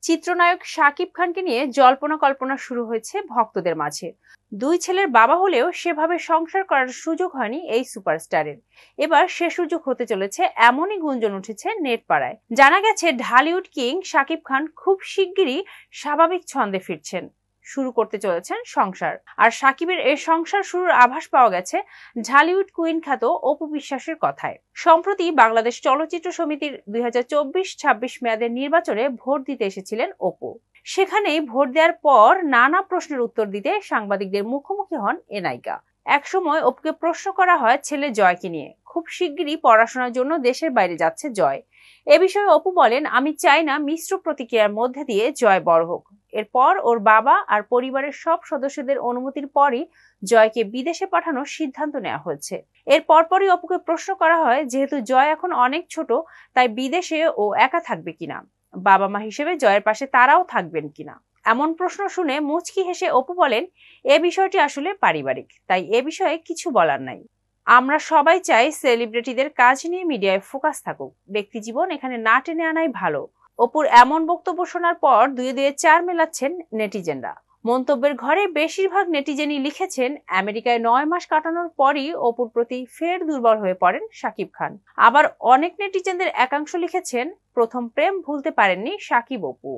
চিত্রনায়ক শাকিব খানকে নিয়ে জল্পনা কল্পনা শুরু হয়েছে ভক্তদের মাঝে। দুই ছেলের বাবা হলেও সেভাবে সংসার করার সুযোগ হয়নি এই সুপারস্টারের। এবার সে সুযোগ হতে চলেছে এমনই গুঞ্জন উঠেছে নেট পাড়ায়। জানা গেছে ঢালিউড কিং শাকিব খান খুব শিগগিরই স্বাভাবিক ছন্দে ফিরছেন, শুরু করতে চলেছেন সংসার। আর শাকিবের এই সংসার শুরুর আভাস পাওয়া গেছে ঢালিউড কুইন খ্যাত অপু বিশ্বাসের কথায়। সম্প্রতি বাংলাদেশ চলচ্চিত্র সমিতির 2024-26 মেয়াদের নির্বাচনে ভোট দিতে এসেছিলেন অপু। সেখানেই ভোট দেওয়ার পর নানা প্রশ্নের উত্তর দিতে সাংবাদিকদের মুখোমুখি হন এ নায়িকা। একসময় অপুকে প্রশ্ন করা হয় ছেলে জয়কে নিয়ে। খুব শিগগিরই পড়াশোনার জন্য দেশের বাইরে যাচ্ছে জয়। এ বিষয়ে অপু বলেন, আমি চাই না মিশ্র প্রতিক্রিয়ার মধ্যে দিয়ে জয় বড় হোক। এরপর ওর বাবা আর পরিবারের সব সদস্যদের অনুমতির পরই জয়কে বিদেশে পাঠানোর সিদ্ধান্ত নেওয়া হয়েছে। এর পরপরই অপুকে প্রশ্ন করা হয়, যেহেতু জয় এখন অনেক ছোট, তাই বিদেশে ও একা থাকবে কিনা, বাবা মা হিসেবে জয়ের পাশে তারাও থাকবেন কিনা। এমন প্রশ্ন শুনে মুচকি হেসে অপু বলেন, এ বিষয়টি আসলে পারিবারিক, তাই এ বিষয়ে কিছু বলার নাই। আমরা সবাই চাই সেলিব্রিটিদের কাজ নিয়ে মিডিয়ায় ফোকাস থাকুক, ব্যক্তি জীবন এখানে না টেনে আনাই ভালো। অপুর এমন বক্তব্য শোনার পর দুয়ে দুয়ে চার মেলাচ্ছেন নেটিজেনরা। মন্তব্যের ঘরে বেশিরভাগ নেটিজেনই লিখেছেন, আমেরিকায় 9 মাস কাটানোর পরই অপুর প্রতি ফের দুর্বল হয়ে পড়েন শাকিব খান। আবার অনেক নেটিজেনদের একাংশ লিখেছেন, প্রথম প্রেম ভুলতে পারেননি শাকিব অপু।